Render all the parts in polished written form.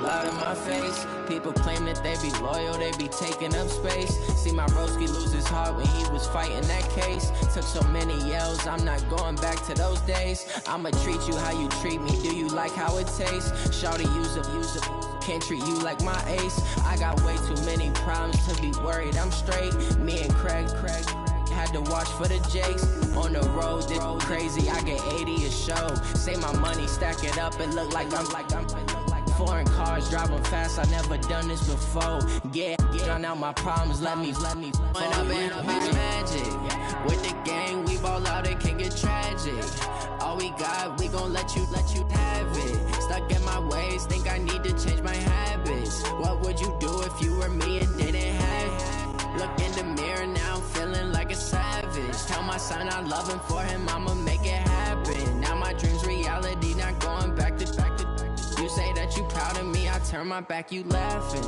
loud in my face. People claim that they be loyal, they be taking up space. See my broski lose his heart when he was fighting that case. Took so many yells, I'm not going back to those days. I'ma treat you how you treat me, do you like how it tastes? Shawty, use up, can't treat you like my ace. I got way too many problems to be worried, I'm straight. Me and Craig had to watch for the Jakes. On the road, this crazy, I get 80 a show. Say my money, stack it up, and look like I'm foreign cars, driving fast, I never done this before. Yeah, drown out my problems, let me When I've been magic. With the gang, we ball out, it can get tragic. All we got, we gon' let you have it. Stuck in my ways, think I need to change my habits. What would you do if you were me and didn't have it? Look in the mirror now, I'm feeling like a savage. Tell my son I love him, for him I'ma make it happen. Now my dream's reality, not going back to. You say that you proud of me, I turn my back, you laughing.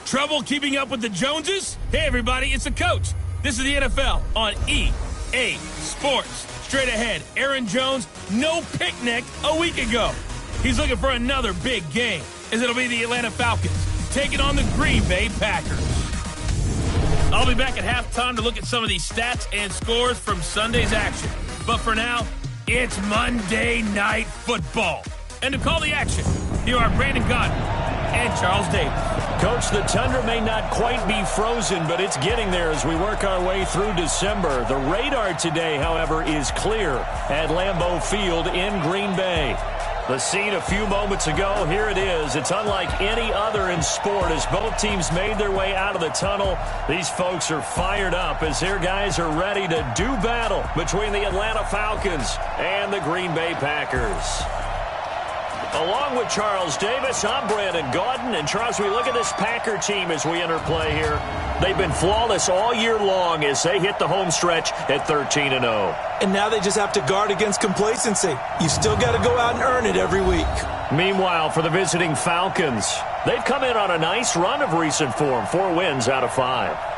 Trouble keeping up with the Joneses? Hey everybody, it's the coach. This is the NFL on EA Sports. Straight ahead, Aaron Jones, no picnic a week ago. He's looking for another big game, as it'll be the Atlanta Falcons taking on the Green Bay Packers. I'll be back at halftime to look at some of these stats and scores from Sunday's action. But for now, it's Monday Night Football. And to call the action, here are Brandon Gott and Charles Davis. Coach, the tundra may not quite be frozen, but it's getting there as we work our way through December. The radar today, however, is clear at Lambeau Field in Green Bay. The scene a few moments ago, here it is. It's unlike any other in sport as both teams made their way out of the tunnel. These folks are fired up as their guys are ready to do battle between the Atlanta Falcons and the Green Bay Packers. Along with Charles Davis, I'm Brandon Gaudin. And Charles, we look at this Packer team as we enter play here. They've been flawless all year long as they hit the home stretch at 13-0. And now they just have to guard against complacency. You still got to go out and earn it every week. Meanwhile, for the visiting Falcons, they've come in on a nice run of recent form, 4 wins out of 5.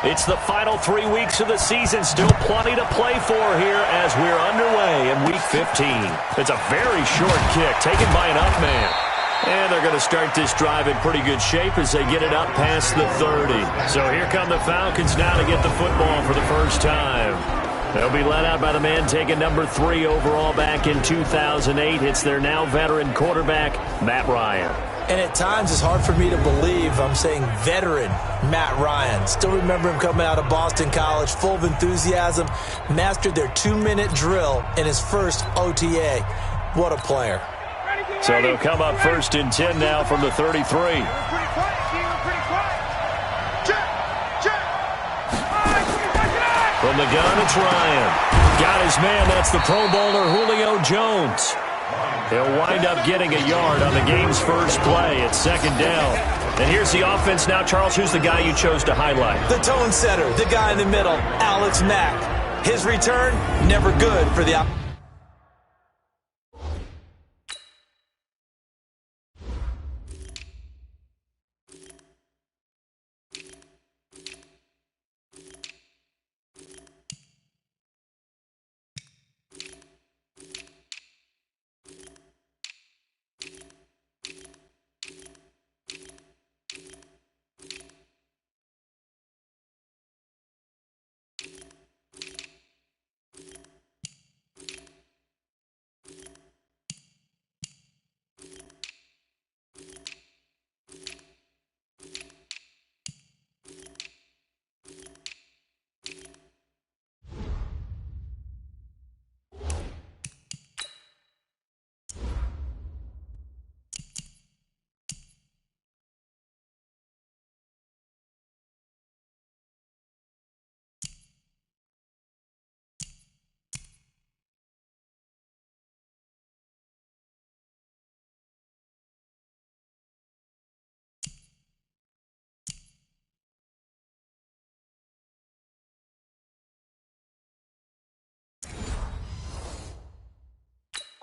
It's the final 3 weeks of the season. Still plenty to play for here as we're underway in Week 15. It's a very short kick taken by an up man. And they're going to start this drive in pretty good shape as they get it up past the 30. So here come the Falcons now to get the football for the first time. They'll be led out by the man taking number 3 overall back in 2008. It's their now veteran quarterback, Matt Ryan. And at times it's hard for me to believe I'm saying veteran Matt Ryan. Still remember him coming out of Boston College, full of enthusiasm, mastered their 2-minute drill in his first OTA. What a player. So they'll come up 1st and 10 now from the 33. From the gun, it's Ryan. Got his man, that's the Pro Bowler Julio Jones. He'll wind up getting a yard on the game's first play at 2nd down. And here's the offense now. Charles, who's the guy you chose to highlight? The tone setter, the guy in the middle, Alex Mack. His return, never good for the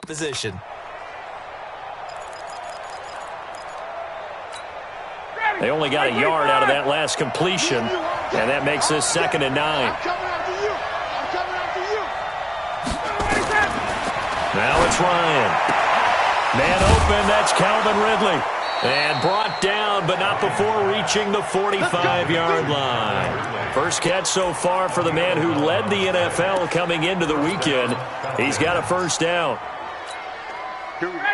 position. They only got a yard out of that last completion, and that makes this 2nd and 9. Now it's Ryan. Man open, that's Calvin Ridley. And brought down, but not before reaching the 45-yard line. First catch so far for the man who led the NFL coming into the weekend. He's got a first down.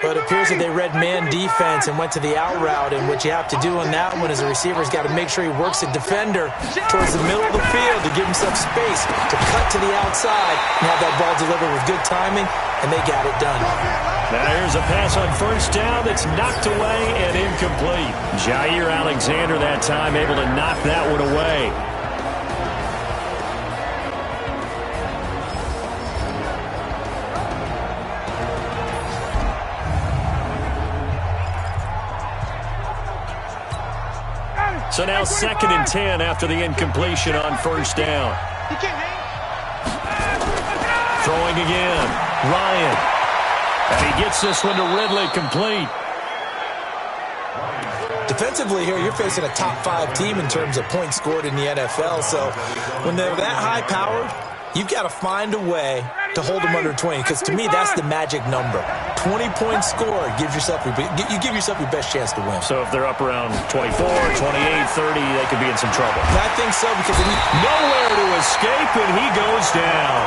But it appears that they read man defense and went to the out route, and what you have to do on that one is the receiver's got to make sure he works the defender towards the middle of the field to give himself space to cut to the outside and have that ball delivered with good timing, and they got it done. Now here's a pass on first down that's knocked away and incomplete. Jair Alexander that time able to knock that one away. So now 2nd and 10 after the incompletion on first down. Throwing again. Ryan. And he gets this one to Ridley complete. Defensively here, you're facing a top 5 team in terms of points scored in the NFL. So when they're that high-powered, you've got to find a way to hold them under 20, because to me, that's the magic number. 20 points scored gives yourself you give yourself your best chance to win. So if they're up around 24, 28, 30, they could be in some trouble. I think so, because nowhere to escape, and he goes down.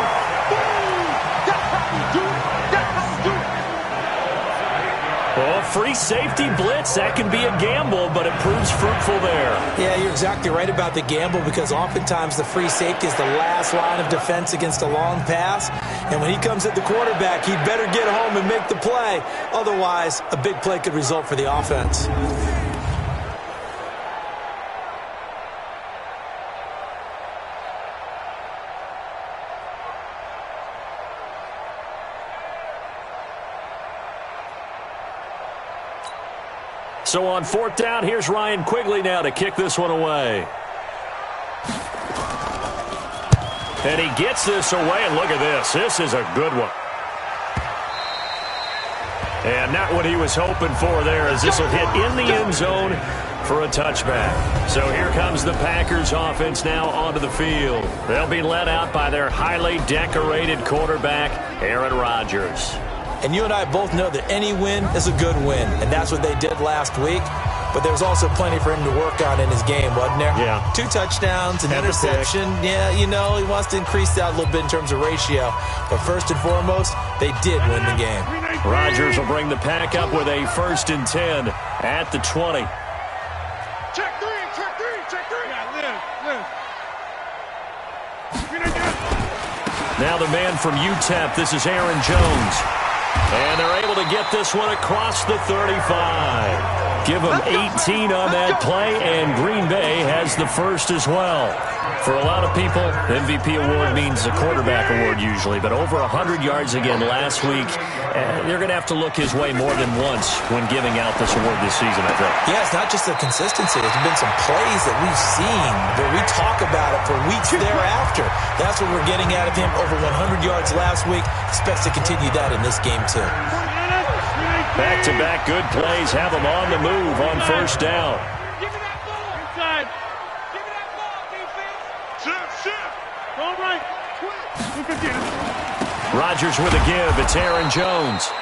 Well, free safety blitz, that can be a gamble, but it proves fruitful there. Yeah, you're exactly right about the gamble, because oftentimes the free safety is the last line of defense against a long pass. And when he comes at the quarterback, he'd better get home and make the play. Otherwise, a big play could result for the offense. So on 4th down, here's Ryan Quigley now to kick this one away. And he gets this away, and look at this. This is a good one. And not what he was hoping for there, as this will hit in the end zone for a touchback. So here comes the Packers offense now onto the field. They'll be led out by their highly decorated quarterback, Aaron Rodgers. And you and I both know that any win is a good win, and that's what they did last week. But there's also plenty for him to work on in his game, wasn't there? Yeah. 2 touchdowns, an interception. Yeah, you know, he wants to increase that a little bit in terms of ratio. But first and foremost, they did win the game. Rodgers will bring the Pack up with a 1st and 10 at the 20. Check three. Yeah, live. Now the man from UTEP, this is Aaron Jones. And they're able to get this one across the 35. Give them 18 on that play, and Green Bay has the first as well. For a lot of people, MVP award means a quarterback award usually, but over 100 yards again last week. They're going to have to look his way more than once when giving out this award this season, I think. Yeah, it's not just the consistency. There's been some plays that we've seen where we talk about it for weeks thereafter. That's what we're getting out of him. Over 100 yards last week. Expects to continue that in this game, too. Back-to-back good plays have them on the move on first down. Give me that ball. Inside. Give me that ball, defense. Shift. All right. 250. Rodgers with a give. It's Aaron Jones.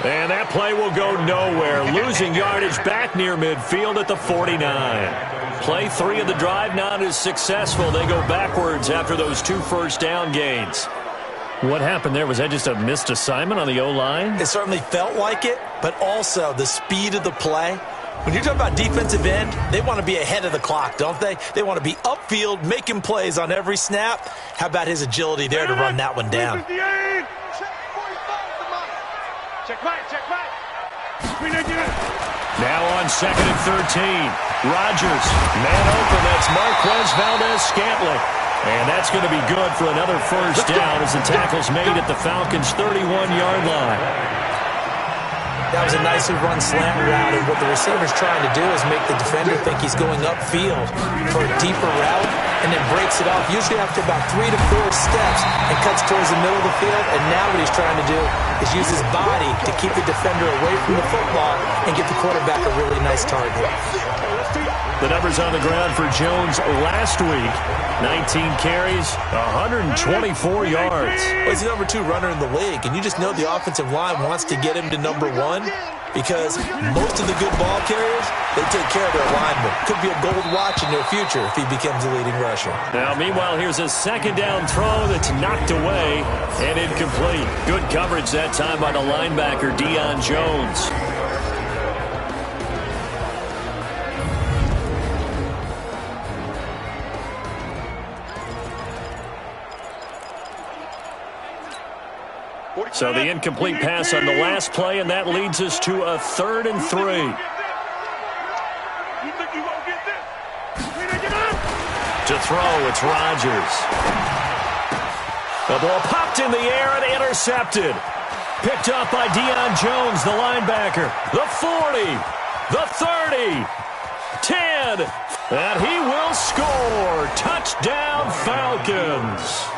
And that play will go nowhere. Losing yardage back near midfield at the 49. Play 3 of the drive not as successful. They go backwards after those 2 first down gains. What happened there? Was that just a missed assignment on the O-line? It certainly felt like it, but also the speed of the play. When you're talking about defensive end, they want to be ahead of the clock, don't they? They want to be upfield, making plays on every snap. How about his agility there to run that one down? Now on 2nd and 13. Rodgers, man open. That's Marquez Valdez-Scantling. And that's going to be good for another first down as the tackle's made at the Falcons' 31-yard line. That was a nicely run slant route, and what the receiver's trying to do is make the defender think he's going upfield for a deeper route, and then breaks it off, usually after about 3 to 4 steps, and cuts towards the middle of the field. And now what he's trying to do is use his body to keep the defender away from the football and give the quarterback a really nice target. The numbers on the ground for Jones last week. 19 carries, 124 yards. Well, he's the number 2 runner in the league, and you just know the offensive line wants to get him to number 1 because most of the good ball carriers, they take care of their linemen. Could be a gold watch in their future if he becomes the leading rusher. Now, meanwhile, here's a second down throw that's knocked away and incomplete. Good coverage that time by the linebacker, Deion Jones. So the incomplete pass on the last play, and that leads us to a 3rd and 3. To throw, it's Rodgers. The ball popped in the air and intercepted. Picked up by Deion Jones, the linebacker. The 40, the 30, 10, and he will score. Touchdown, Falcons.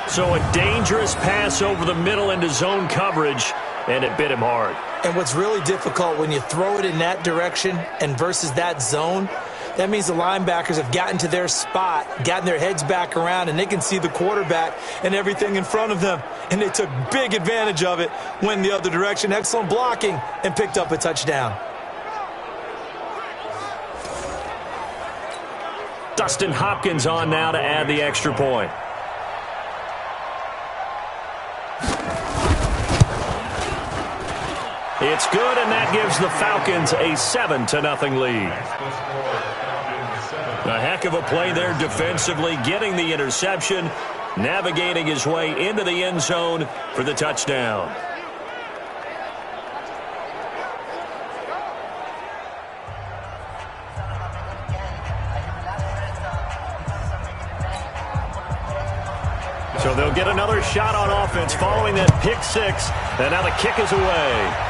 So a dangerous pass over the middle into zone coverage, and it bit him hard. And what's really difficult when you throw it in that direction and versus that zone, that means the linebackers have gotten to their spot, gotten their heads back around, and they can see the quarterback and everything in front of them. And they took big advantage of it, went the other direction. Excellent blocking, and picked up a touchdown. Dustin Hopkins on now to add the extra point. It's good, and that gives the Falcons a 7-0 lead. A heck of a play there defensively, getting the interception, navigating his way into the end zone for the touchdown. So they'll get another shot on offense following that pick 6, and now the kick is away.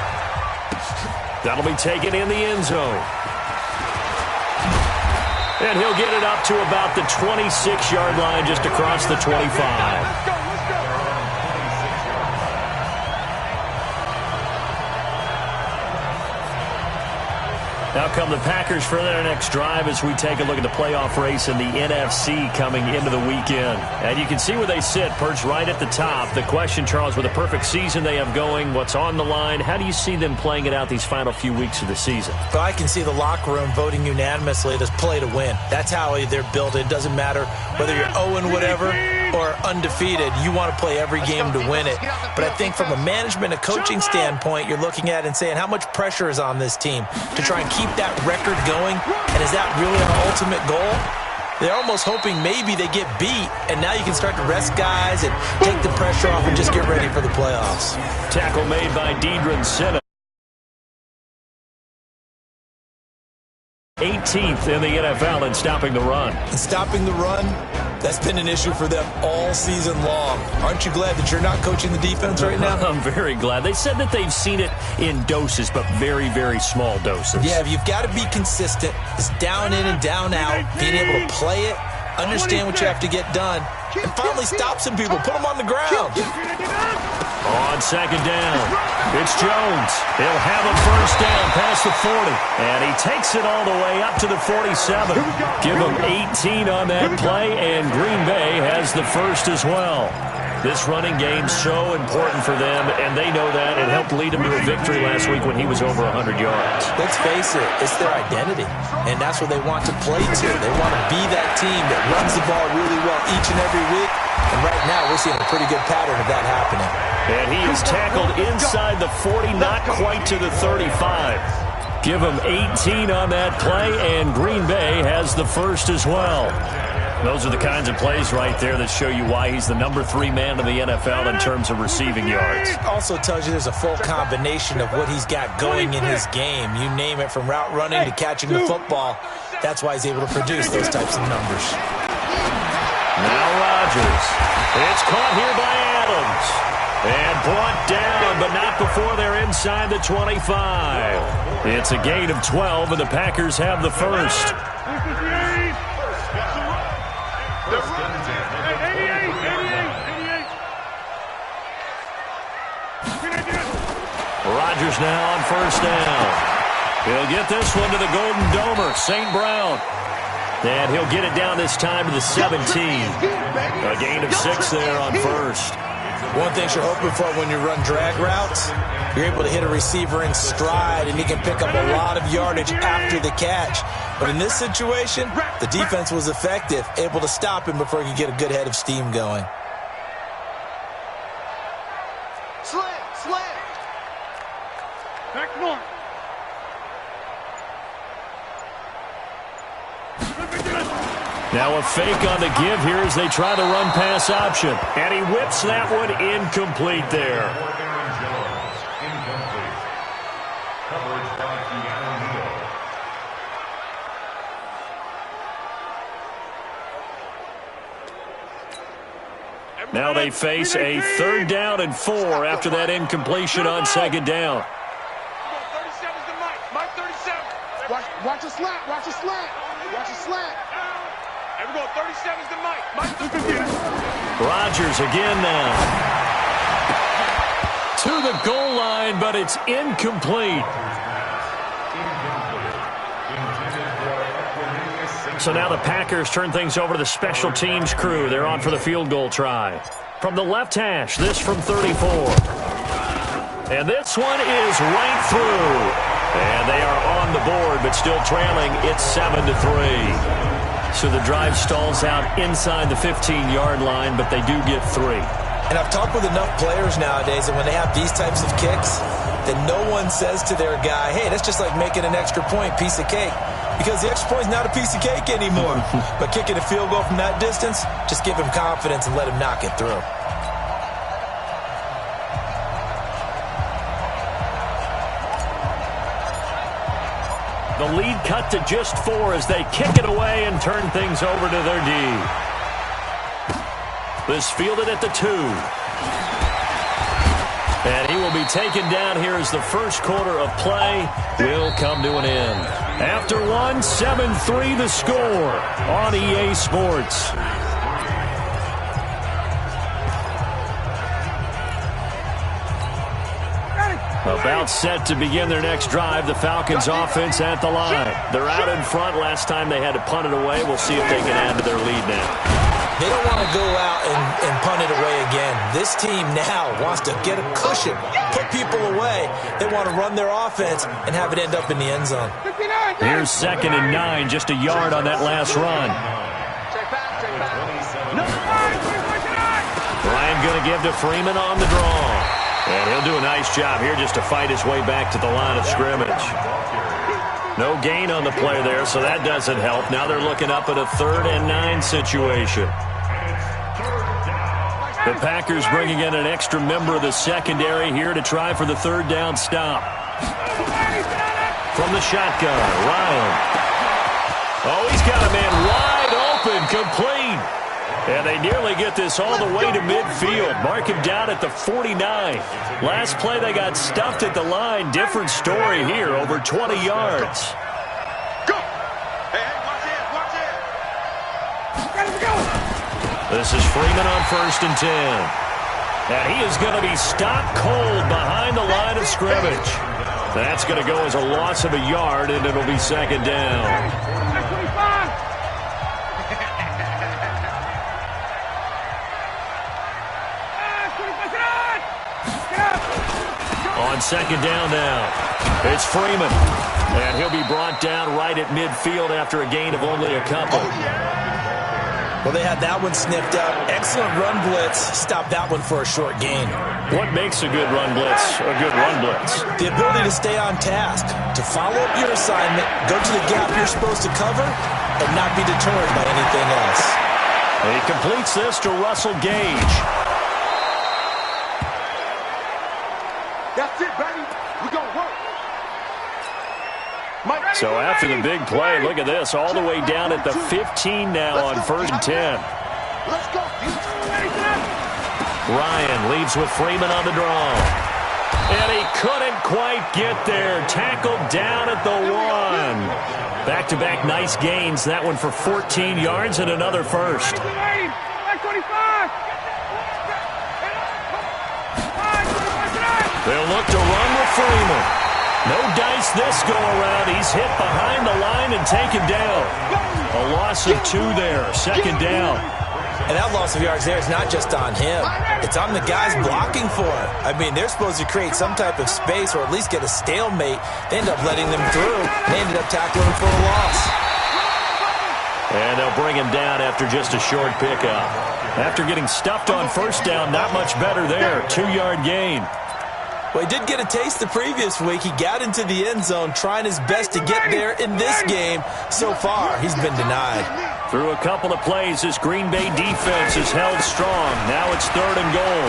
That'll be taken in the end zone. And he'll get it up to about the 26-yard line, just across the 25. Now come the Packers for their next drive as we take a look at the playoff race in the NFC coming into the weekend. And you can see where they sit, perched right at the top. The question, Charles, with a perfect season they have going, what's on the line, how do you see them playing it out these final few weeks of the season? But I can see the locker room voting unanimously to play to win. That's how they're built. It doesn't matter whether you're 0 whatever or undefeated. You want to play every game to win it. But I think from a management and coaching standpoint, you're looking at it and saying how much pressure is on this team to try and keep that record going, and is that really our ultimate goal? They're almost hoping maybe they get beat, and now you can start to rest guys and take the pressure off and just get ready for the playoffs. Tackle made by Deidre Senna. 18th in the NFL in stopping the run. And stopping the run, that's been an issue for them all season long. Aren't you glad that you're not coaching the defense right now? I'm very glad. They said that they've seen it in doses, but very, very small doses. Yeah, you've got to be consistent. It's down in and down out, being able to play it, understand what you have to get done, and finally stop some people, put them on the ground. On second down, it's Jones. He'll have a first down past the 40, and he takes it all the way up to the 47. Give him 18 on that play, and Green Bay has the first as well. This running game's so important for them, and they know that. It helped lead them to a victory last week when he was over 100 yards. Let's face it, it's their identity, and that's what they want to play to. They want to be that team that runs the ball really well each and every week, and right now we're seeing a pretty good pattern of that happening. And he is tackled inside the 40, not quite to the 35. Give him 18 on that play, and Green Bay has the first as well. Those are the kinds of plays right there that show you why he's the number 3 man in the NFL in terms of receiving yards. Also tells you there's a full combination of what he's got going in his game. You name it, from route running to catching the football. That's why he's able to produce those types of numbers. Now Rodgers. It's caught here by Adams. And brought down, but not before they're inside the 25. It's a gain of 12, and the Packers have the first. Rodgers now on first down. He'll get this one to the Golden Domer, St. Brown. And he'll get it down this time to the 17. A gain of 6 there on first. One thing you're hoping for when you run drag routes, you're able to hit a receiver in stride, and he can pick up a lot of yardage after the catch. But in this situation, the defense was effective, able to stop him before he could get a good head of steam going. Slant. Back north. Now a fake on the give here as they try the run-pass option. And he whips that one incomplete there. Now they face a 3rd down and 4 after that incompletion on second down. 37's the Mike 37. Watch the slant. Watch the slant. Here we go. 37's the Mike. Rodgers again now. To the goal line, but it's incomplete. So now the Packers turn things over to the special teams crew. They're on for the field goal try. From the left hash, this from 34. And this one is right through. And they are on the board, but still trailing. It's 7-3. So the drive stalls out inside the 15-yard line, but they do get 3. And I've talked with enough players nowadays that when they have these types of kicks, that no one says to their guy, hey, that's just like making an extra point, piece of cake. Because the extra point is not a piece of cake anymore. But kicking a field goal from that distance, just give him confidence and let him knock it through. The lead cut to just 4 as they kick it away and turn things over to their D. This fielded at the 2. And he will be taken down here as the first quarter of play will come to an end. After 1, 7-3 the score on EA Sports. About set to begin their next drive. The Falcons offense at the line. They're out in front. Last time they had to punt it away. We'll see if they can add to their lead now. They don't want to go out and punt it away again. This team now wants to get a cushion, put people away. They want to run their offense and have it end up in the end zone. Here's 2nd and 9, just a yard on that last run. Ryan going to give to Freeman on the draw. And he'll do a nice job here just to fight his way back to the line of scrimmage. No gain on the play there, so that doesn't help. Now they're looking up at a 3rd and 9 situation. The Packers bringing in an extra member of the secondary here to try for the 3rd down stop. from the shotgun. Ryan. Oh, he's got a man wide open, complete. And they nearly get this all the way to midfield. Mark him down at the 49. Last play, they got stuffed at the line. Different story here, over 20 yards. Go! Hey, watch it, watch it! Go! This is Freeman on 1st and 10. And he is going to be stopped cold behind the line of scrimmage. That's going to go as a loss of a yard, and it'll be 2nd down. On 2nd down now, it's Freeman. And he'll be brought down right at midfield after a gain of only a couple. Well, they had that one sniffed out. Excellent run blitz. Stop that one for a short gain. What makes a good run blitz a good run blitz? The ability to stay on task, to follow up your assignment, go to the gap you're supposed to cover, and not be deterred by anything else. He completes this to Russell Gage. That's it, baby. We're going to work. So after the big play, look at this, all the way down at the 15 now on 1st and 10. Let's go. Ryan leaves with Freeman on the draw. And he couldn't quite get there. Tackled down at the 1. Back-to-back nice gains. That one for 14 yards and another first. They'll look to run with Freeman. No dice this go-around. He's hit behind the line and taken down. A loss of 2 there. 2nd down. And that loss of yards there is not just on him. It's on the guys blocking for it. I mean, they're supposed to create some type of space or at least get a stalemate. They end up letting them through. They ended up tackling him for a loss. And they'll bring him down after just a short pickup. After getting stuffed on 1st down, not much better there. 2-yard gain. Well, he did get a taste the previous week. He got into the end zone trying his best to get there in this game. So far, he's been denied. Through a couple of plays, this Green Bay defense is held strong. Now it's 3rd and goal.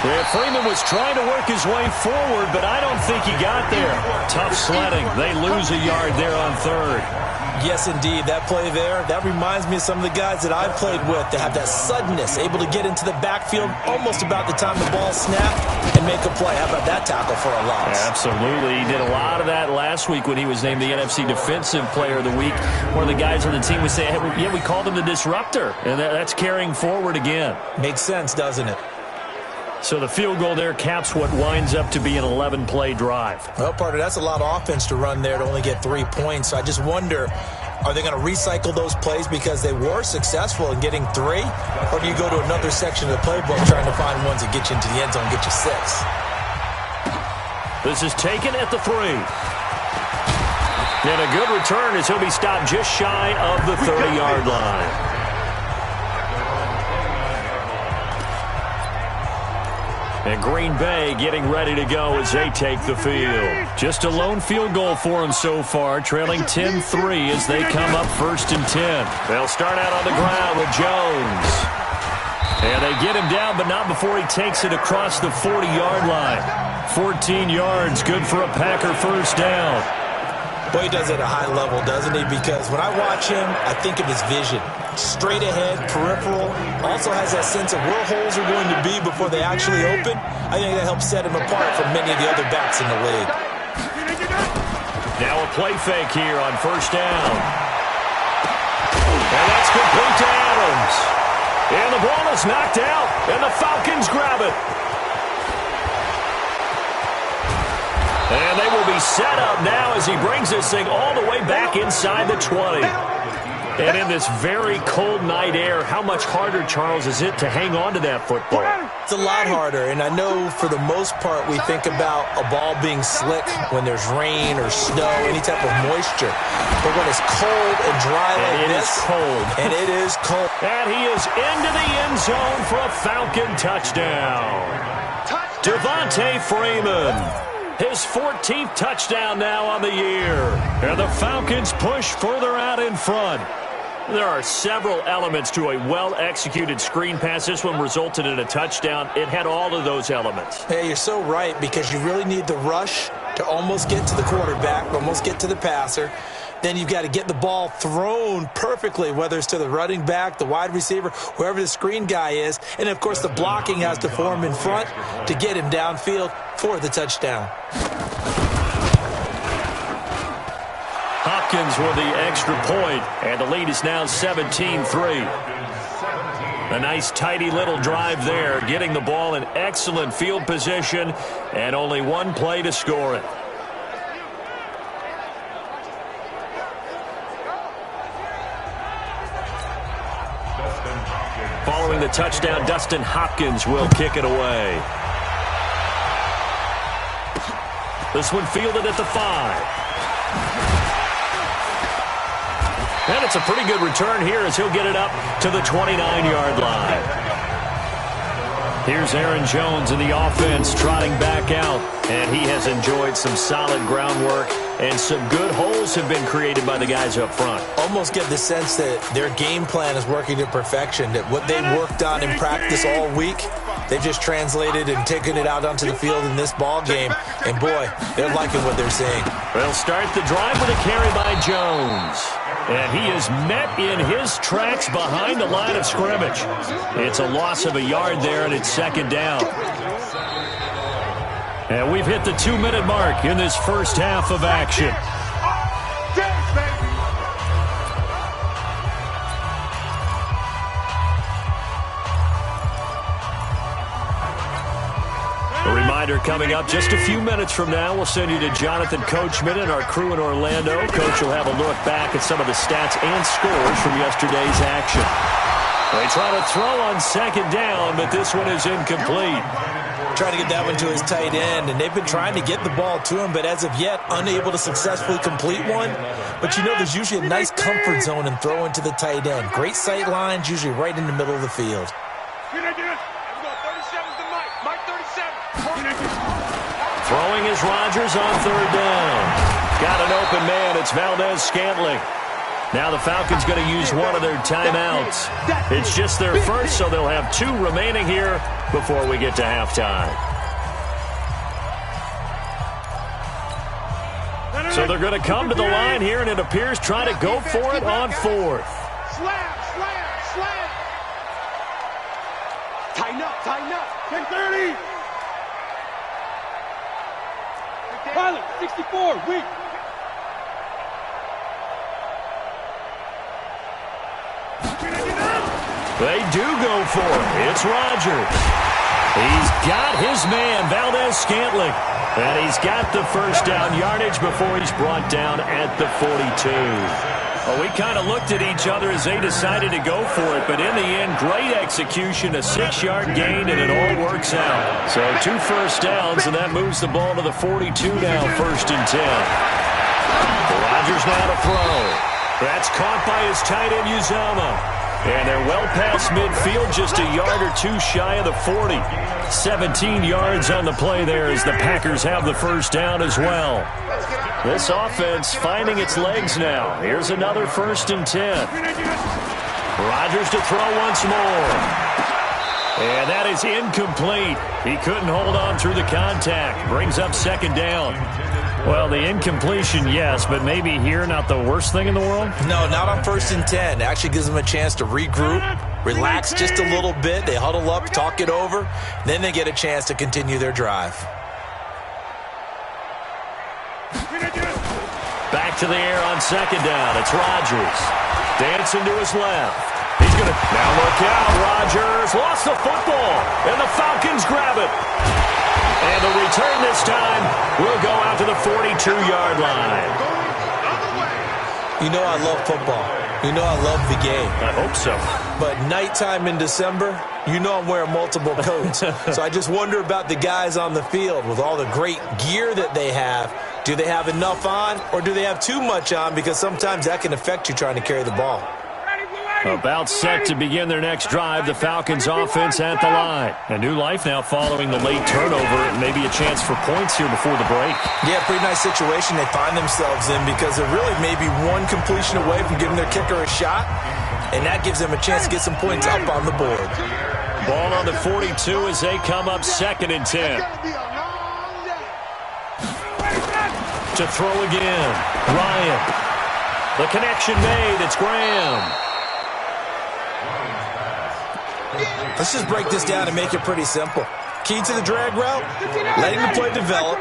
Yeah, Freeman was trying to work his way forward, but I don't think he got there. Tough sledding. They lose a yard there on 3rd. Yes, indeed. That play there, that reminds me of some of the guys that I've played with that have that suddenness, able to get into the backfield almost about the time the ball snapped and make a play. How about that tackle for a loss? Absolutely. He did a lot of that last week when he was named the NFC Defensive Player of the Week. One of the guys on the team would say, hey, yeah, we called him the disruptor, and that's carrying forward again. Makes sense, doesn't it? So the field goal there caps what winds up to be an 11-play drive. Well, partner, that's a lot of offense to run there to only get 3 points. So I just wonder, are they going to recycle those plays because they were successful in getting 3? Or do you go to another section of the playbook trying to find ones that get you into the end zone and get you 6? This is taken at the 3. And a good return as he'll be stopped just shy of the 30-yard line. And Green Bay getting ready to go as they take the field. Just a lone field goal for them so far, trailing 10-3 as they come up 1st and 10. They'll start out on the ground with Jones. And they get him down, but not before he takes it across the 40-yard line. 14 yards, good for a Packer 1st down. Boy, he does it at a high level, doesn't he? Because when I watch him, I think of his vision. Straight ahead, peripheral. Also has that sense of where holes are going to be before they actually open. I think that helps set him apart from many of the other backs in the league. Now a play fake here on 1st down. And that's complete to Adams. And the ball is knocked out, and the Falcons grab it. And they will be set up now as he brings this thing all the way back inside the 20. And in this very cold night air, how much harder, Charles, is it to hang on to that football? It's a lot harder, and I know for the most part we think about a ball being slick when there's rain or snow, any type of moisture. But when it's cold and dry like this, and it is cold. And he is into the end zone for a Falcon touchdown. Devontae Freeman. His 14th touchdown now on the year. And the Falcons push further out in front. There are several elements to a well-executed screen pass. This one resulted in a touchdown. It had all of those elements. Hey, you're so right, because you really need the rush to almost get to the quarterback, almost get to the passer. Then you've got to get the ball thrown perfectly, whether it's to the running back, the wide receiver, whoever the screen guy is. And, of course, the blocking has to form in front to get him downfield for the touchdown. Hopkins with the extra point, and the lead is now 17-3. A nice, tidy little drive there, getting the ball in excellent field position, and only one play to score it. Following the touchdown, Dustin Hopkins will kick it away. This one fielded at the 5. And it's a pretty good return here as he'll get it up to the 29-yard line. Here's Aaron Jones in the offense trotting back out, and he has enjoyed some solid groundwork, and some good holes have been created by the guys up front. Almost get the sense that their game plan is working to perfection, that what they worked on in practice all week, they've just translated and taken it out onto the field in this ball game. And, boy, they're liking what they're seeing. They'll start the drive with a carry by Jones. And he is met in his tracks behind the line of scrimmage. It's a loss of a yard there, and it's second down. And we've hit the 2-minute mark in this first half of action. A reminder coming up just a few minutes from now. We'll send you to Jonathan Coachman and our crew in Orlando. Coach will have a look back at some of the stats and scores from yesterday's action. They try to throw on second down, but this one is incomplete. Trying to get that one to his tight end, and they've been trying to get the ball to him, but as of yet, unable to successfully complete one. But you know, there's usually a nice comfort zone in throwing to the tight end. Great sight lines, usually right in the middle of the field. Throwing is Rodgers on third down. Got an open man. It's Valdez-Scantling. Now the Falcons going to use one of their timeouts. It's just their first, so they'll have 2 remaining here before we get to halftime. So they're going to come to the line here, and it appears try to go for it on 4th. Slam. Tighten up. 10-30. Pilot, 64, weak. They do go for it. It's Rodgers. He's got his man, Valdez-Scantling. And he's got the first down yardage before he's brought down at the 42. Well, we kind of looked at each other as they decided to go for it, but in the end, great execution, a 6-yard gain, and it all works out. So 2 first downs, and that moves the ball to the 42 now, 1st and 10. Rodgers now to throw. That's caught by his tight end, Uzomah. And they're well past midfield, just a yard or 2 shy of the 40. 17 yards on the play there as the Packers have the first down as well. This offense finding its legs now. Here's another 1st and 10. Rodgers to throw once more. And that is incomplete. He couldn't hold on through the contact. Brings up second down. Well, the incompletion, yes, but maybe here not the worst thing in the world? No, not on 1st and 10. It actually gives them a chance to regroup, relax just a little bit. They huddle up, talk it over. Then they get a chance to continue their drive. Back to the air on second down. It's Rodgers. Dancing to his left. He's going to... Now look out. Rodgers lost the football. And the Falcons grab it. And the return this time will go out to the 42-yard line. You know I love football. You know I love the game. I hope so. But nighttime in December, you know I'm wearing multiple coats. So I just wonder about the guys on the field with all the great gear that they have. Do they have enough on, or do they have too much on? Because sometimes that can affect you trying to carry the ball. About set to begin their next drive, the Falcons offense at the line. A new life now following the late turnover, and maybe a chance for points here before the break. Yeah, pretty nice situation they find themselves in because they're really maybe one completion away from giving their kicker a shot, and that gives them a chance to get some points up on the board. Ball on the 42 as they come up 2nd and 10. to throw again. Ryan. The connection made. It's Graham. Let's just break this down and make it pretty simple. Key to the drag route, letting the play develop,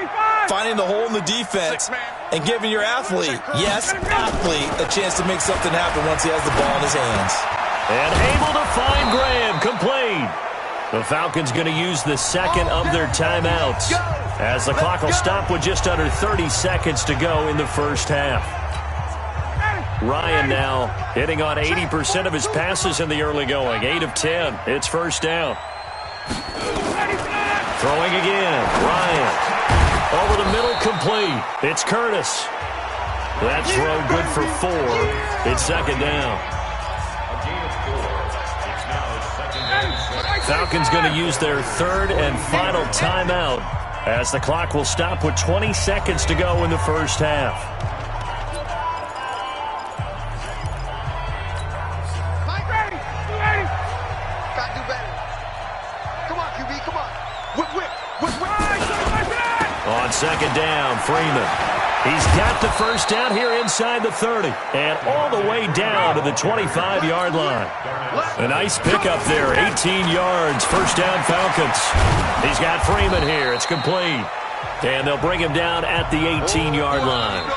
finding the hole in the defense, and giving your athlete, yes, athlete, a chance to make something happen once he has the ball in his hands. And able to find Graham, complete. The Falcons going to use the second of their timeouts as the clock will stop with just under 30 seconds to go in the first half. Ryan now hitting on 80% of his passes in the early going. 8 of 10. It's first down. Throwing again. Ryan. Over the middle, complete. It's Curtis. That throw good for 4. It's second down. Falcons going to use their third and final timeout as the clock will stop with 20 seconds to go in the first half. On second down, Freeman. He's got the first down here inside the 30 and all the way down to the 25-yard line. A nice pickup there, 18 yards, first down Falcons. He's got Freeman here. It's complete. And they'll bring him down at the 18-yard line.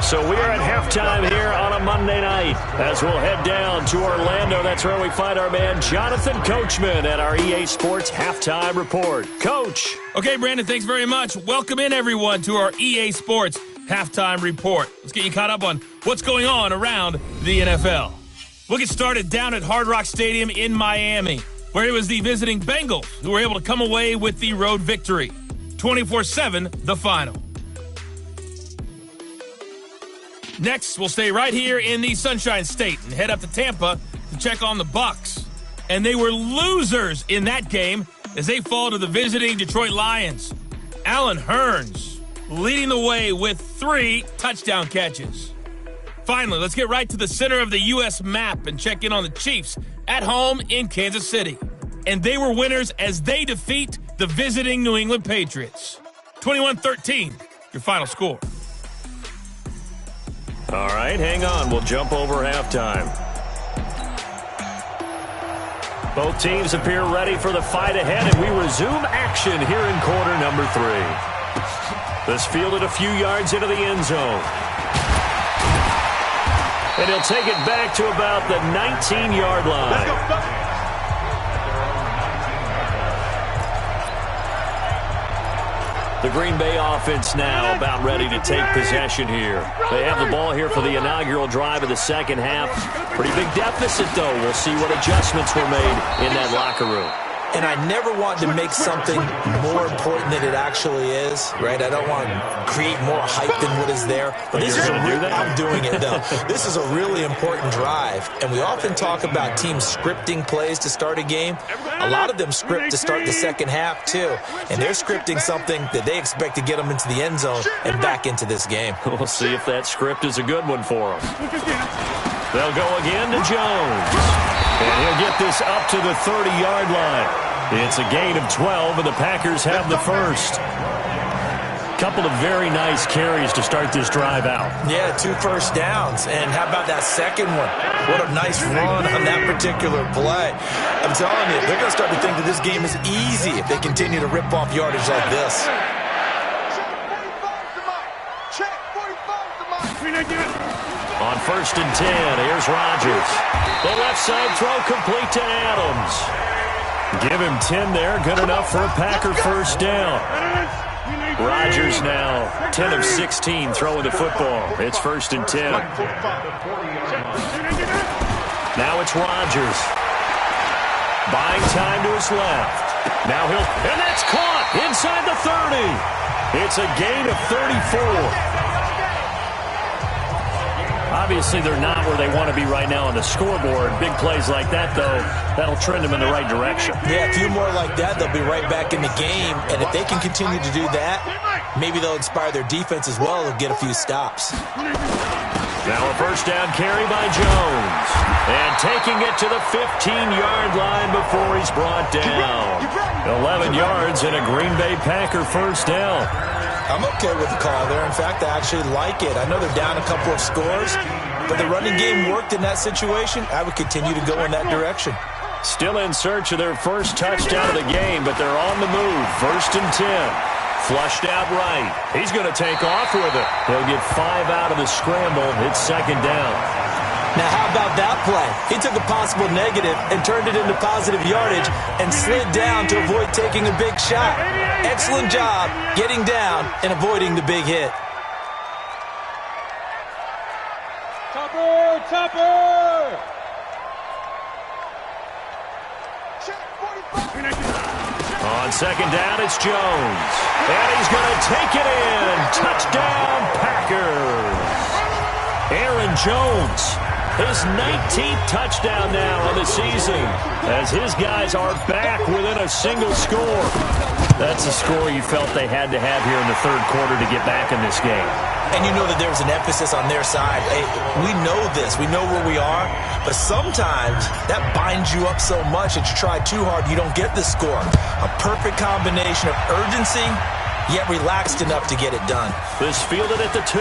So we are at halftime here on a Monday night as we'll head down to Orlando. That's where we find our man Jonathan Coachman at our EA Sports Halftime Report. Coach. Okay, Brandon, thanks very much. Welcome in, everyone, to our EA Sports Halftime Report. Let's get you caught up on what's going on around the NFL. We'll get started down at Hard Rock Stadium in Miami, where it was the visiting Bengals who were able to come away with the road victory. 24-7, the final. Next, we'll stay right here in the Sunshine State and head up to Tampa to check on the Bucs. And they were losers in that game as they fall to the visiting Detroit Lions. Allen Hurns leading the way with 3 touchdown catches. Finally, let's get right to the center of the U.S. map and check in on the Chiefs at home in Kansas City. And they were winners as they defeat the visiting New England Patriots. 21-13, your final score. All right, hang on. We'll jump over halftime. Both teams appear ready for the fight ahead, and we resume action here in quarter number 3. This fielded a few yards into the end zone. And he'll take it back to about the 19-yard line. The Green Bay offense now about ready to take possession here. They have the ball here for the inaugural drive of the second half. Pretty big deficit, though. We'll see what adjustments were made in that locker room. And I never want to make something more important than it actually is, right? I don't want to create more hype than what is there. But this is I'm doing it, though. This is a really important drive. And we often talk about teams scripting plays to start a game. A lot of them script to start the second half, too. And they're scripting something that they expect to get them into the end zone and back into this game. We'll see if that script is a good one for them. They'll go again to Jones. And he'll get this up to the 30-yard line. It's a gain of 12, and the Packers have the first. Couple of very nice carries to start this drive out. Yeah, 2 first downs. And how about that second one? What a nice run on that particular play. I'm telling you, they're going to start to think that this game is easy if they continue to rip off yardage like this. On first and 10, here's Rodgers. The left side throw complete to Adams. Give him 10 there, good enough for a Packer first down. Rodgers now 10 of 16 throwing the football. It's first and 10. Now it's Rodgers. Buying time to his left. Now and that's caught inside the 30. It's a gain of 34. Obviously, they're not where they want to be right now on the scoreboard. Big plays like that, though, that'll trend them in the right direction. Yeah, a few more like that, they'll be right back in the game. And if they can continue to do that, maybe they'll inspire their defense as well and get a few stops. Now a first down carry by Jones. And taking it to the 15-yard line before he's brought down. 11 yards and a Green Bay Packer first down. I'm okay with the call there. In fact, I actually like it. I know they're down a couple of scores, but the running game worked in that situation. I would continue to go in that direction. Still in search of their first touchdown of the game, but they're on the move. 1st and 10. Flushed out right. He's going to take off with it. He'll get 5 out of the scramble. It's 2nd down. Now, how about that play? He took a possible negative and turned it into positive yardage and slid down to avoid taking a big shot. Excellent job getting down and avoiding the big hit. Topper! Topper! On 2nd down, it's Jones. And he's going to take it in. Touchdown, Packers. Aaron Jones, his 19th touchdown now on the season, as his guys are back within a single score. That's a score you felt they had to have here in the 3rd quarter to get back in this game. And you know that there was an emphasis on their side. Hey, we know this. We know where we are. But sometimes that binds you up so much that you try too hard, you don't get the score. A perfect combination of urgency, yet relaxed enough to get it done. This fielded at the 2.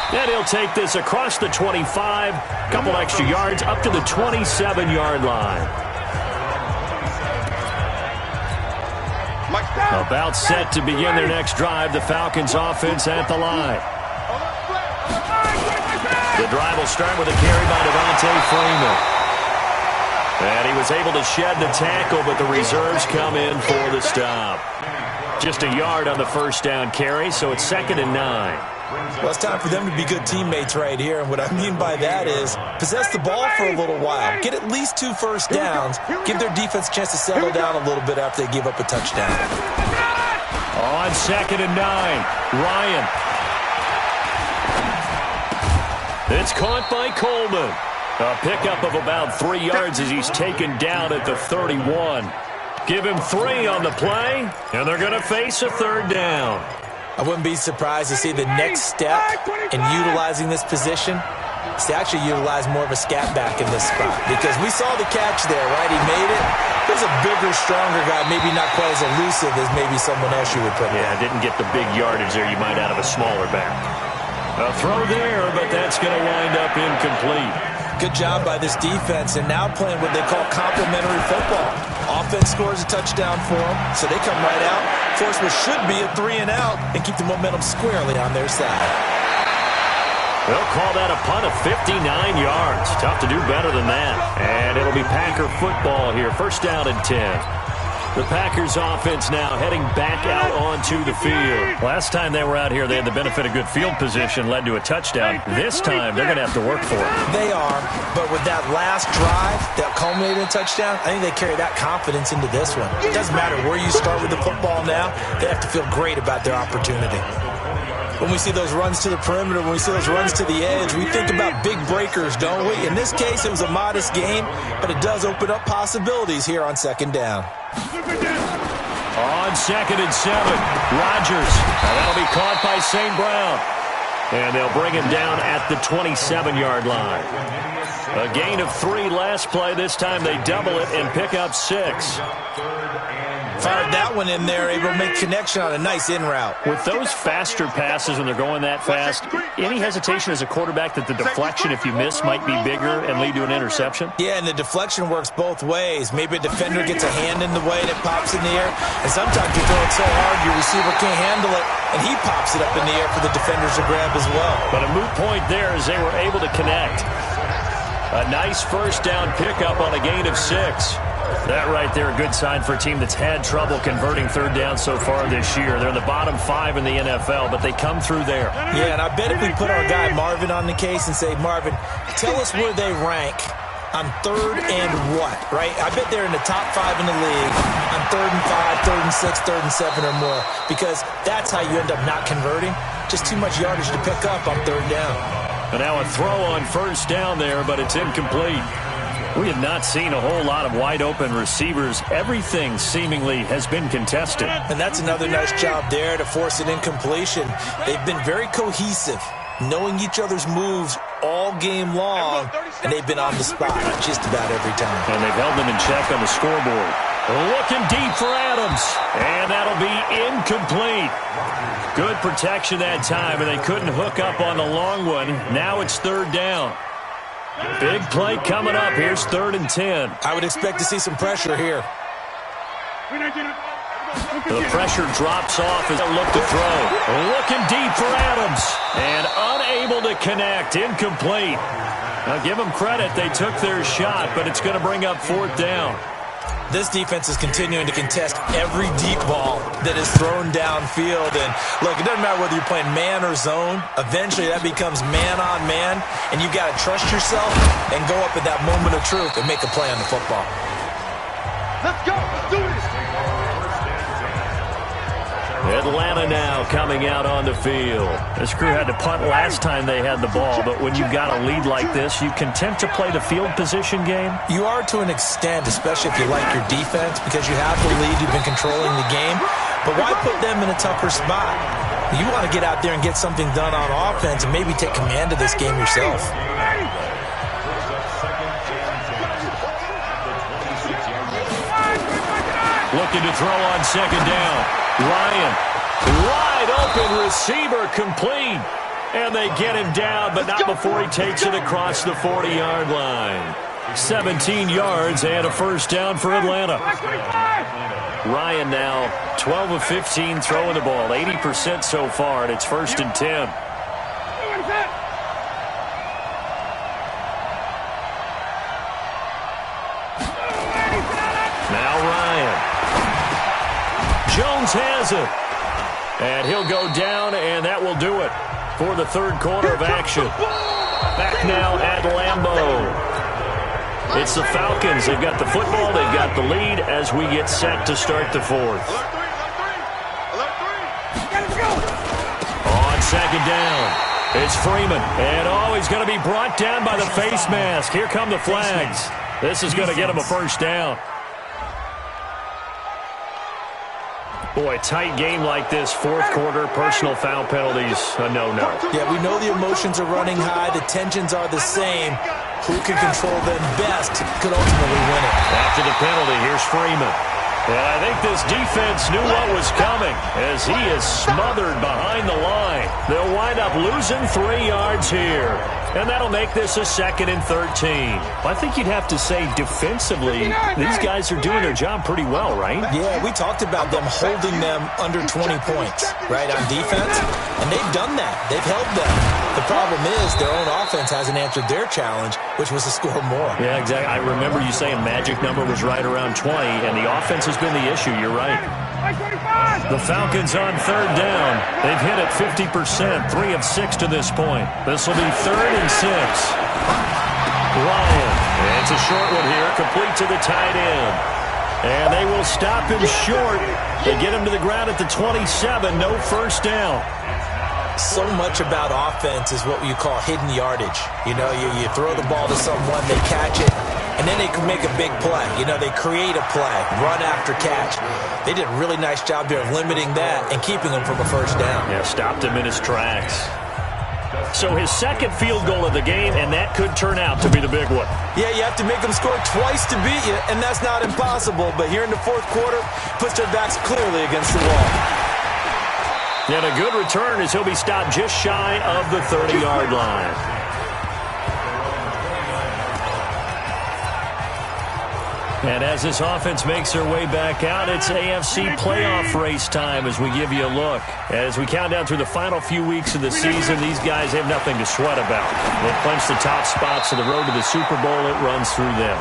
And he'll take this across the 25. Couple extra yards up to the 27-yard line. About set to begin their next drive. The Falcons offense at the line. The drive will start with a carry by Devontae Freeman. And he was able to shed the tackle, but the reserves come in for the stop. Just a yard on the 1st down carry, so it's 2nd and 9. Well, it's time for them to be good teammates right here. And what I mean by that is possess the ball for a little while. Get at least 2 first downs. Give their defense a chance to settle down a little bit after they give up a touchdown. On 2nd and 9, Ryan. It's caught by Coleman. A pickup of about 3 yards as he's taken down at the 31. Give him 3 on the play, and they're going to face a 3rd down. I wouldn't be surprised to see the next step in utilizing this position is to actually utilize more of a scat back in this spot. Because we saw the catch there, right? He made it. He was a bigger, stronger guy, maybe not quite as elusive as maybe someone else you would put there. Yeah, didn't get the big yardage there you might out of a smaller back. A throw there, but that's going to wind up incomplete. Good job by this defense, and now playing what they call complementary football. Offense scores a touchdown for them, so they come right out, force what should be a 3 and out, and keep the momentum squarely on their side. They'll call that a punt of 59 yards. Tough to do better than that. And it'll be Packer football here. 1st down and 10. The Packers offense now heading back out onto the field. Last time they were out here, they had the benefit of good field position, led to a touchdown. This time, they're going to have to work for it. They are, but with that last drive that culminated in a touchdown, I think they carry that confidence into this one. It doesn't matter where you start with the football now. They have to feel great about their opportunity. When we see those runs to the perimeter, when we see those runs to the edge, we think about big breakers, don't we? In this case, it was a modest game, but it does open up possibilities here on 2nd down. On 2nd and 7, Rodgers. And that'll be caught by St. Brown. And they'll bring him down at the 27-yard line. A gain of 3 last play. This time they double it and pick up 6. Fired that one in there, able to make connection on a nice in route. With those faster passes when they're going that fast, any hesitation as a quarterback that the deflection, if you miss, might be bigger and lead to an interception? Yeah, and the deflection works both ways. Maybe a defender gets a hand in the way and it pops in the air. And sometimes you throw it so hard your receiver can't handle it, and he pops it up in the air for the defenders to grab as well. But a moot point there as they were able to connect. A nice 1st down pickup on a gain of 6. That right there, a good sign for a team that's had trouble converting 3rd down so far this year. They're in the bottom 5 in the NFL, but they come through there. Yeah, and I bet if we put our guy Marvin on the case and say, Marvin, tell us where they rank on 3rd and what, right? I bet they're in the top 5 in the league on 3rd and 5, 3rd and 6, 3rd and 7 or more, because that's how you end up not converting. Just too much yardage to pick up on 3rd down. And now a throw on 1st down there, but it's incomplete. We have not seen a whole lot of wide-open receivers. Everything seemingly has been contested. And that's another nice job there to force an incompletion. They've been very cohesive, knowing each other's moves all game long, and they've been on the spot just about every time. And they've held them in check on the scoreboard. Looking deep for Adams. And that'll be incomplete. Good protection that time, and they couldn't hook up on the long one. Now it's third down. Big play coming up. Here's 3rd and 10. I would expect to see some pressure here. The pressure drops off as they look to throw. Looking deep for Adams. And unable to connect. Incomplete. Now give them credit. They took their shot, but it's going to bring up 4th down. This defense is continuing to contest every deep ball that is thrown downfield. And, look, it doesn't matter whether you're playing man or zone. Eventually, that becomes man-on-man, and you've got to trust yourself and go up at that moment of truth and make a play on the football. Let's go. Let's do this. Atlanta now coming out on the field. This crew had to punt last time they had the ball, but when you've got a lead like this, you content to play the field position game? You are to an extent, especially if you like your defense, because you have the lead, you've been controlling the game. But why put them in a tougher spot? You want to get out there and get something done on offense and maybe take command of this game yourself. Looking to throw on 2nd down. Ryan, wide open receiver, complete. And they get him down, but not before he takes it across the 40-yard line. 17 yards and a 1st down for Atlanta. Ryan now 12 of 15 throwing the ball, 80% so far, and it's 1st and 10. Now Ryan. Jones has it. And he'll go down, and that will do it for the 3rd quarter of action. Back now at Lambeau. It's the Falcons. They've got the football. They've got the lead as we get set to start the 4th. On 2nd down, it's Freeman. And, he's going to be brought down by the face mask. Here come the flags. This is going to get him a 1st down. Boy, a tight game like this, 4th quarter, personal foul penalties, a no-no. Yeah, we know the emotions are running high. The tensions are the same. Who can control them best could ultimately win it. After the penalty, here's Freeman. And I think this defense knew what was coming as he is smothered behind the line. They'll wind up losing 3 yards here. And that'll make this a 2nd and 13. I think you'd have to say defensively, these guys are doing their job pretty well, right? Yeah, we talked about them holding them under 20 points, right, on defense. And they've done that. They've held them. The problem is their own offense hasn't answered their challenge, which was to score more. Yeah, exactly. I remember you saying magic number was right around 20, and the offense has been the issue. You're right. The Falcons on 3rd down. They've hit it 50%, 3 of 6 to this point. This will be 3rd and 6. Ryan, and it's a short one here, complete to the tight end. And they will stop him short. They get him to the ground at the 27, no 1st down. So much about offense is what you call hidden yardage. You know, you throw the ball to someone, they catch it, and then they can make a big play. You know, they create a play, run after catch. They did a really nice job there of limiting that and keeping him from a 1st down. Yeah, stopped him in his tracks. So his 2nd field goal of the game, and that could turn out to be the big one. Yeah, you have to make them score twice to beat you, and that's not impossible. But here in the 4th quarter, puts their backs clearly against the wall. And a good return as he'll be stopped just shy of the 30-yard line. And as this offense makes their way back out, it's AFC playoff race time as we give you a look. As we count down through the final few weeks of the season, these guys have nothing to sweat about. They've clinched the top spots of the road to the Super Bowl. It runs through them.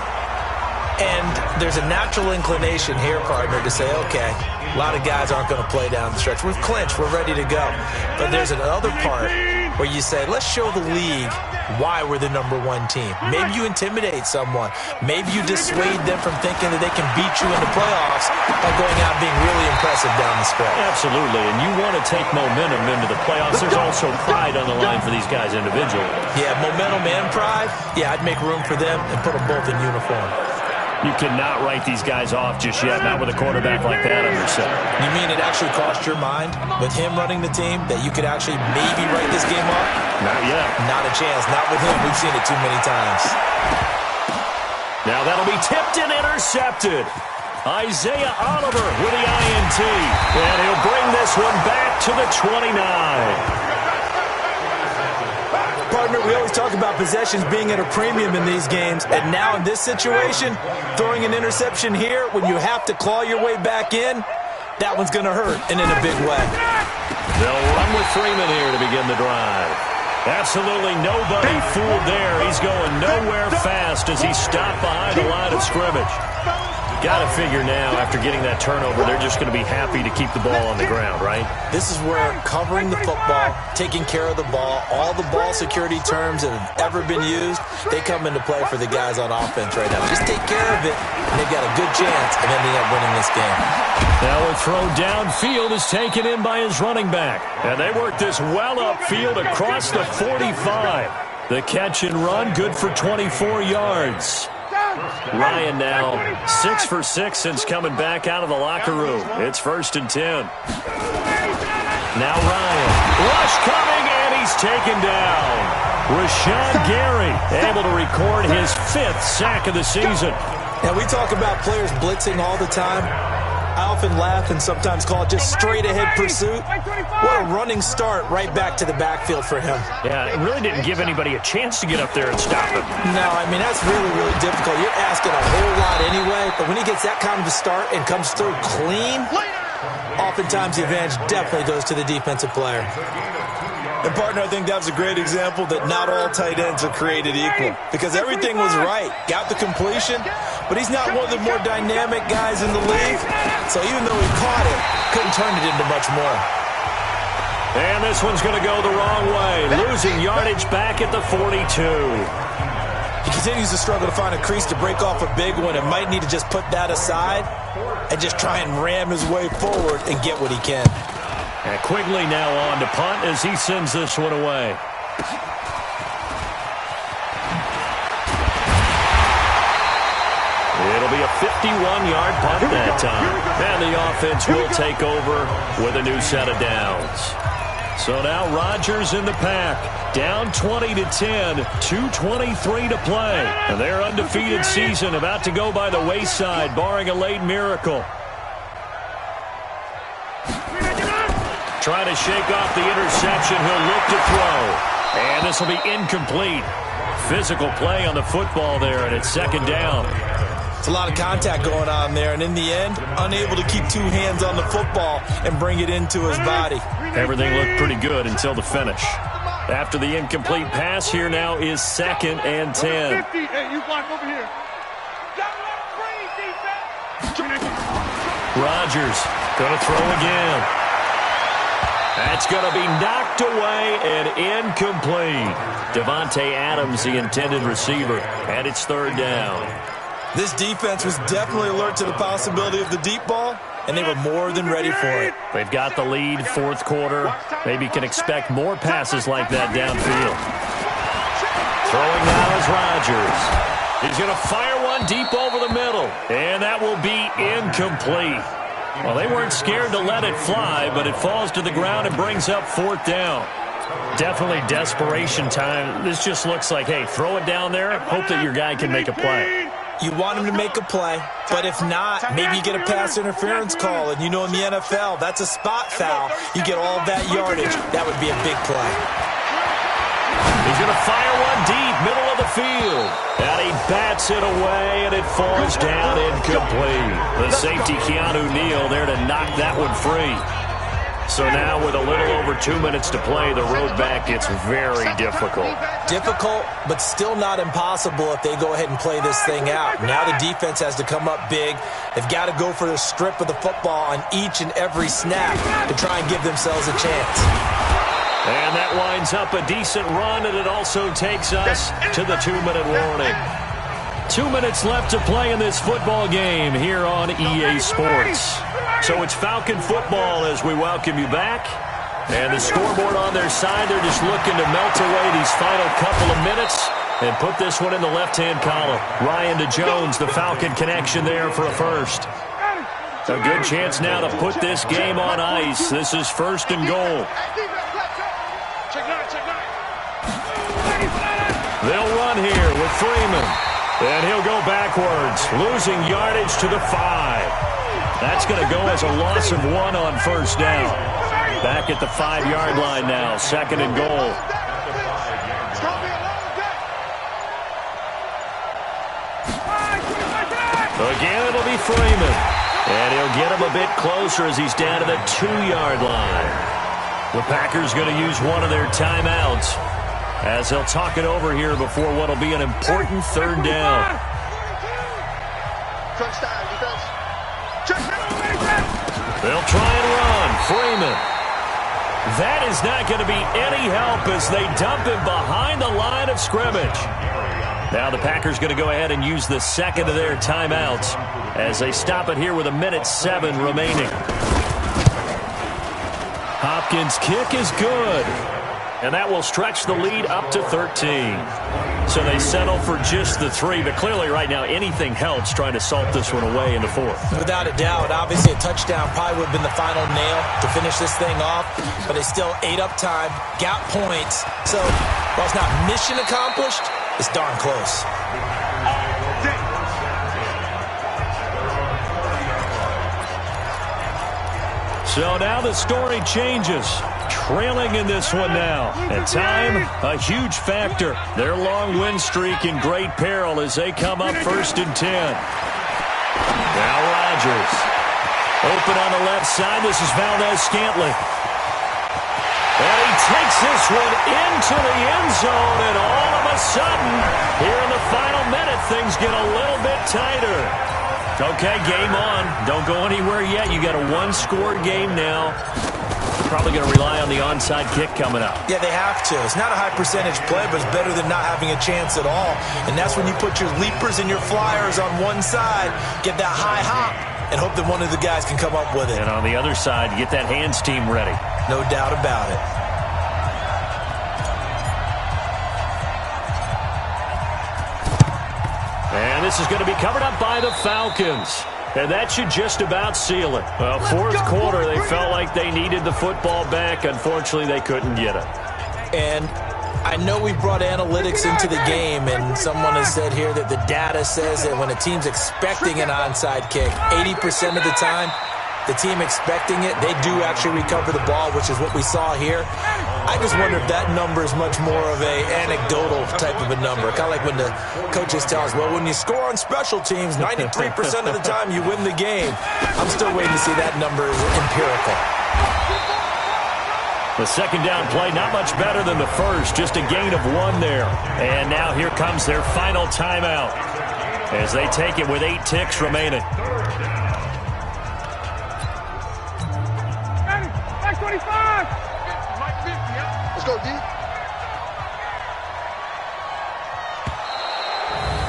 And there's a natural inclination here, partner, to say, okay, a lot of guys aren't going to play down the stretch. We've clinched. We're ready to go. But there's another part where you say, let's show the league why we're the #1 team. Maybe you intimidate someone. Maybe you dissuade them from thinking that they can beat you in the playoffs by going out and being really impressive down the stretch. Absolutely, and you want to take momentum into the playoffs. There's also pride on the line for these guys individually. Yeah, momentum and pride. Yeah, I'd make room for them and put them both in uniform. You cannot write these guys off just yet, not with a quarterback like that on your set. You mean it actually crossed your mind with him running the team that you could actually maybe write this game off? Not yet. Not a chance. Not with him. We've seen it too many times. Now that'll be tipped and intercepted. Isaiah Oliver with the INT. And he'll bring this one back to the 29. Partner, we always talk about possessions being at a premium in these games, and now in this situation, throwing an interception here when you have to claw your way back in, that one's going to hurt, and in a big way. They'll run with Freeman here to begin the drive. Absolutely nobody fooled there. He's going nowhere fast as he stopped behind the line of scrimmage. Got to figure now, after getting that turnover, they're just going to be happy to keep the ball on the ground, right? This is where covering the football, taking care of the ball, all the ball security terms that have ever been used, they come into play for the guys on offense right now. Just take care of it, and they've got a good chance of ending up winning this game. Now a throw downfield is taken in by his running back. And they work this well upfield across the 45. The catch and run, good for 24 yards. Ryan now 6 for 6 since coming back out of the locker room. It's 1st and 10. Now Ryan. Rush coming, and he's taken down. Rashawn Gary able to record his 5th sack of the season. Now, we talk about players blitzing all the time. I often laugh and sometimes call it just straight-ahead pursuit. What a running start right back to the backfield for him. Yeah, it really didn't give anybody a chance to get up there and stop him. No, I mean, that's really, really difficult. You're asking a whole lot anyway, but when he gets that kind of a start and comes through clean, oftentimes the advantage definitely goes to the defensive player. And, partner, I think that was a great example that not all tight ends are created equal, because everything was right. Got the completion, but he's not one of the more dynamic guys in the league. So even though he caught it, couldn't turn it into much more. And this one's going to go the wrong way, losing yardage back at the 42. He continues to struggle to find a crease to break off a big one and might need to just put that aside and just try and ram his way forward and get what he can. And Quigley now on to punt as he sends this one away. It'll be a 51-yard punt that time. And the offense will take over with a new set of downs. So now Rodgers in the pack. Down 20-10, 2:23 to play. And their undefeated season about to go by the wayside, barring a late miracle. Trying to shake off the interception. He'll look to throw. And this will be incomplete. Physical play on the football there, and it's 2nd down. It's a lot of contact going on there, and in the end, unable to keep 2 hands on the football and bring it into his body. Everything looked pretty good until the finish. After the incomplete pass, here now is 2nd and 10. Hey, you block over here. Rodgers going to throw again. That's going to be knocked away and incomplete. Devontae Adams, the intended receiver, and it's 3rd down. This defense was definitely alert to the possibility of the deep ball, and they were more than ready for it. They've got the lead, 4th quarter. Maybe can expect more passes like that downfield. Throwing now is Rodgers. He's going to fire one deep over the middle, and that will be incomplete. Well, they weren't scared to let it fly, but it falls to the ground and brings up 4th down. Definitely desperation time. This just looks like, hey, throw it down there, hope that your guy can make a play. You want him to make a play, but if not, maybe you get a pass interference call, and you know in the NFL, that's a spot foul. You get all that yardage. That would be a big play. He's going to fire one deep, middle of the field. And he bats it away, and it falls down incomplete. The safety, Keanu Neal, there to knock that one free. So now with a little over 2 minutes to play, the road back gets very difficult. Difficult, but still not impossible if they go ahead and play this thing out. Now the defense has to come up big. They've got to go for the strip of the football on each and every snap to try and give themselves a chance. And that winds up a decent run, and it also takes us to the 2-minute warning. 2 minutes left to play in this football game here on EA Sports. So it's Falcon football as we welcome you back. And the scoreboard on their side, they're just looking to melt away these final couple of minutes and put this one in the left-hand column. Ryan to Jones, the Falcon connection there for a first. A good chance now to put this game on ice. This is 1st and goal. They'll run here with Freeman. And he'll go backwards, losing yardage to the 5. That's going to go as a loss of 1 on first down. Back at the 5-yard line now, 2nd and goal. Again, it'll be Freeman. And he'll get him a bit closer as he's down to the 2-yard line. The Packers going to use one of their timeouts as they'll talk it over here before what will be an important 3rd down. They'll try and run. Freeman. That is not going to be any help as they dump him behind the line of scrimmage. Now the Packers going to go ahead and use the 2nd of their timeouts as they stop it here with 1:07 remaining. Hopkins' kick is good. And that will stretch the lead up to 13. So they settle for just the 3, but clearly right now anything helps trying to salt this one away in the 4th. Without a doubt, obviously a touchdown probably would have been the final nail to finish this thing off, but they still ate up time, got points. So while it's not mission accomplished, it's darn close. So now the story changes. Trailing in this one now. And time, a huge factor. Their long win streak in great peril as they come up 1st and 10. Now Rodgers. Open on the left side. This is Valdez-Scantling. And he takes this one into the end zone. And all of a sudden, here in the final minute, things get a little bit tighter. Okay, game on. Don't go anywhere yet. You got a 1-score game now. Probably going to rely on the onside kick coming up. Yeah, they have to. It's not a high percentage play, but it's better than not having a chance at all. And that's when you put your leapers and your flyers on one side, get that high hop, and hope that one of the guys can come up with it. And on the other side, get that hands team ready. No doubt about it. And this is going to be covered up by the Falcons. And that should just about seal it. Well, 4th quarter, they felt like they needed the football back. Unfortunately, they couldn't get it. And I know we brought analytics into the game, and someone has said here that the data says that when a team's expecting an onside kick, 80% of the time, the team expecting it, they do actually recover the ball, which is what we saw here. I just wonder if that number is much more of a anecdotal type of a number. Kind of like when the coaches tell us, well, when you score on special teams, 93% of the time you win the game. I'm still waiting to see that number is empirical. The 2nd down play, not much better than the first, just a gain of 1 there. And now here comes their final timeout as they take it with 8 ticks remaining. Back 25! Let's go, D.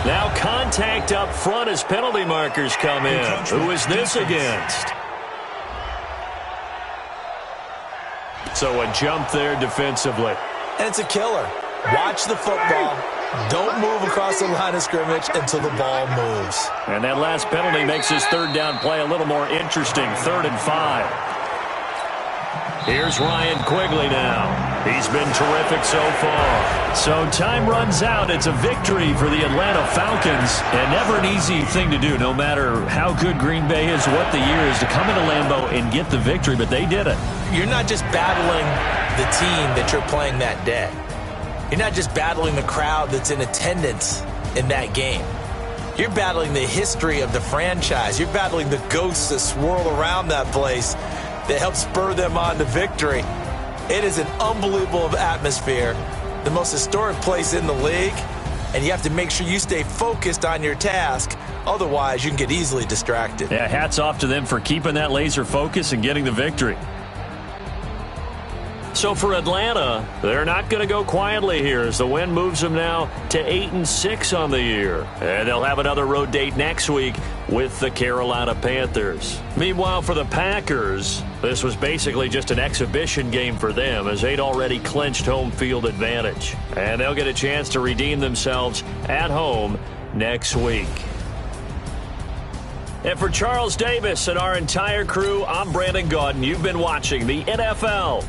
Now contact up front as penalty markers come in. Who is this against? So a jump there defensively. And it's a killer. Watch the football. Don't move across the line of scrimmage until the ball moves. And that last penalty makes this 3rd down play a little more interesting. 3rd and 5. Here's Ryan Quigley now. He's been terrific so far. So time runs out. It's a victory for the Atlanta Falcons. And never an easy thing to do, no matter how good Green Bay is, what the year is, to come into Lambeau and get the victory. But they did it. You're not just battling the team that you're playing that day. You're not just battling the crowd that's in attendance in that game. You're battling the history of the franchise. You're battling the ghosts that swirl around that place that help spur them on to victory. It is an unbelievable atmosphere, the most historic place in the league, and you have to make sure you stay focused on your task. Otherwise, you can get easily distracted. Yeah, hats off to them for keeping that laser focus and getting the victory. So for Atlanta, they're not going to go quietly here as the win moves them now to 8-6 on the year. And they'll have another road date next week with the Carolina Panthers. Meanwhile, for the Packers, this was basically just an exhibition game for them as they'd already clinched home field advantage. And they'll get a chance to redeem themselves at home next week. And for Charles Davis and our entire crew, I'm Brandon Gaudin. You've been watching the NFL